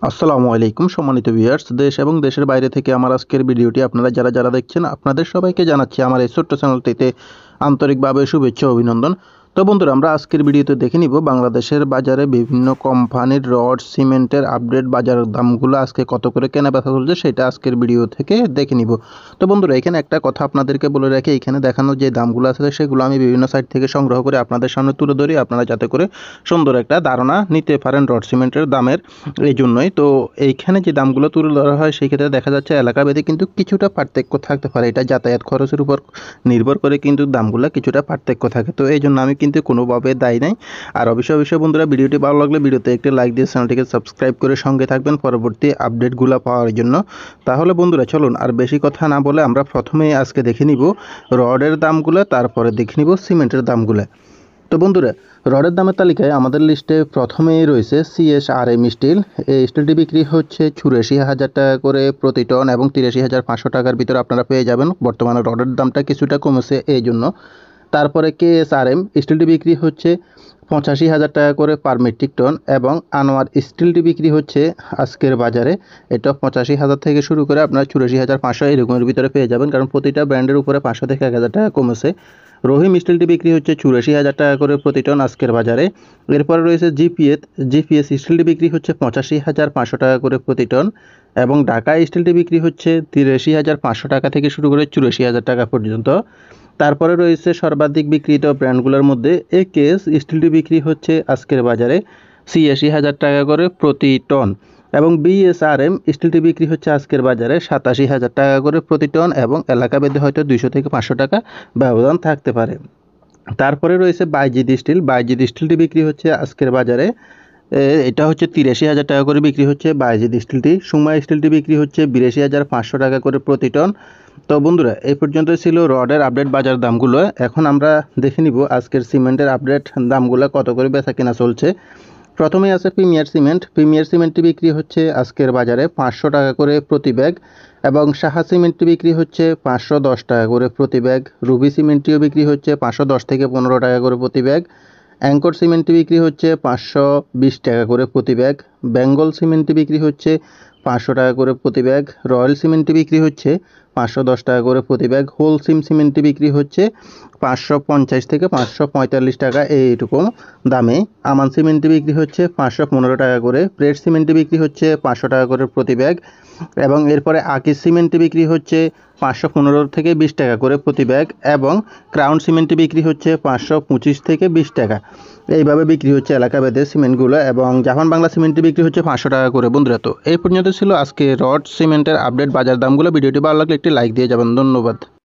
আসসালামু আলাইকুম সম্মানিত ভিউয়ার্স, দেশ এবং দেশের বাইরে থেকে আমার আজকের ভিডিওটি আপনারা যারা দেখছেন আপনাদের সবাইকে জানাচ্ছি আমার এই ছোট্ট চ্যানেলটিতে আন্তরিকভাবে শুভেচ্ছা ও অভিনন্দন। তো বন্ধুরা, আমরা আজকের ভিডিওতে দেখে নিব বাংলাদেশের বাজারে বিভিন্ন কোম্পানির রড সিমেন্টের আপডেট বাজার দামগুলো আজকে কত করে কেনা বেচা চলছে সেটা আজকের ভিডিও থেকে দেখে নিব। তো বন্ধুরা, এখানে একটা কথা আপনাদেরকে বলে রাখি, এখানে দেখানো যে দামগুলো আছে সেগুলো আমি বিভিন্ন সাইট থেকে সংগ্রহ করে আপনাদের সামনে তুলে ধরি, আপনারা যাতে করে সুন্দর একটা ধারণা নিতে পারেন রড সিমেন্টের দামের। এই জন্যই তো এইখানে যে দামগুলো তুলে ধরা হয় সেই ক্ষেত্রে দেখা যাচ্ছে এলাকাভেদে কিন্তু কিছুটা পার্থক্য থাকতে পারে, এটা যাতায়াত খরচের উপর নির্ভর করে কিন্তু দামগুলো কিছুটা পার্থক্য থাকে। তো এই জন্য আমি কিন্তু কোনোভাবে দায়ী নাই। আর অবশ্যই বন্ধুরা, ভিডিওটি ভালো লাগলে ভিডিওতে একটি লাইক দিয়ে চ্যানেলটিকে সাবস্ক্রাইব করে সঙ্গে থাকবেন পরবর্তী আপডেটগুলো পাওয়ার জন্য। তাহলে বন্ধুরা চলুন আর বেশি কথা না বলে আমরা প্রথমেই আজকে দেখে নিব রডের দামগুলো, তারপরে দেখে নিব সিমেন্টের দামগুলো। তো বন্ধুরা, রডের দামের তালিকায় আমাদের লিস্টে প্রথমেই রয়েছে CSRM স্টিল। এই স্টিলটি বিক্রি হচ্ছে 84,000 টাকা করে প্রতি টন এবং 83,500 টাকার ভিতরে আপনারা পেয়ে যাবেন। বর্তমানে রডের দামটা কিছুটা কমেছে এই জন্য। তারপরে KSRM স্টিলটি বিক্রি হচ্ছে 85,000 টাকা করে পার মেট্রিক টন এবং আনোয়ার স্টিলটি বিক্রি হচ্ছে আজকের বাজারে এটা 85,000 থেকে শুরু করে আপনার 84,500 এরকমের ভিতরে পেয়ে যাবেন, কারণ প্রতিটা ব্র্যান্ডের উপরে 500 থেকে 1,000 টাকা কমেছে। রহিম স্টিলটি বিক্রি হচ্ছে 84,000 টাকা করে প্রতি টন আজকের বাজারে। এরপরে রয়েছে জিপিএস স্টিলটি বিক্রি হচ্ছে 85,500 টাকা করে প্রতি টন এবং ঢাকা স্টিলটি বিক্রি হচ্ছে 83,500 টাকা থেকে শুরু করে 84,000 টাকা পর্যন্ত। তারপরে রয়েছে সর্বাধিক বিক্রিত ব্র্যান্ডগুলোর মধ্যে একেএস স্টিলটি বিক্রি হচ্ছে আজকের বাজারে 86,000 টাকা করে প্রতি টন এবং BSRM স্টিলটি বিক্রি হচ্ছে আজকের বাজারে 87,000 টাকা করে প্রতি টন এবং এলাকাভেদে হয়তো 200 থেকে 500 টাকা ব্যবধান থাকতে পারে। তারপরে রয়েছে বাইজিৎ স্টিলটি বিক্রি হচ্ছে আজকের বাজারে এটা হচ্ছে 83,000 টাকা করে বিক্রি হচ্ছে বাইজিৎ স্টিলটি। সুমা স্টিলটি বিক্রি হচ্ছে 82,500 টাকা করে প্রতি টন। তো বন্ধুরা, এই পর্যন্ত ছিল রডের আপডেট বাজার দামগুলো। এখন আমরা দেখে নিব আজকের সিমেন্টের আপডেট দামগুলো কত করে বেচা কেনা চলছে। প্রথমেই আছে প্রিমিয়ার সিমেন্টটি বিক্রি হচ্ছে আজকের বাজারে 500 টাকা করে প্রতি ব্যাগ এবং সাহা সিমেন্টটি বিক্রি হচ্ছে 510 টাকা করে প্রতি ব্যাগ। রুবি সিমেন্টটিও বিক্রি হচ্ছে 510 থেকে 15 টাকা করে প্রতি ব্যাগ। অ্যাঙ্কর সিমেন্টটি বিক্রি হচ্ছে 520 টাকা করে প্রতি ব্যাগ। বেঙ্গল সিমেন্টটি বিক্রি হচ্ছে 500 টাকা করে প্রতি ব্যাগ। রয়্যাল সিমেন্টটি বিক্রি হচ্ছে 510 টাকা করে প্রতি ব্যাগ। হোল সিমেন্টটি বিক্রি হচ্ছে 550 থেকে 545 টাকা এইটুকু দামে। আমান সিমেন্টটি বিক্রি হচ্ছে 515 টাকা করে। প্রেট সিমেন্টটি বিক্রি হচ্ছে 500 টাকা করে প্রতি ব্যাগ এবং এরপরে আকিজ সিমেন্টটি বিক্রি হচ্ছে 515 থেকে 20 টাকা করে প্রতি ব্যাগ এবং ক্রাউন সিমেন্টটি বিক্রি হচ্ছে 525 থেকে 20 টাকা। এইভাবে বিক্রি হচ্ছে এলাকাভেদে সিমেন্টগুলো এবং জাপান বাংলা সিমেন্টটি বিক্রি হচ্ছে 500 টাকা করে। বন্ধুরা, তো এই পর্যন্ত ছিল আজকে রড সিমেন্টের আপডেট বাজার দামগুলো। ভিডিওটি ভালো লাগলে একটি লাইক দিয়ে যাবেন। ধন্যবাদ।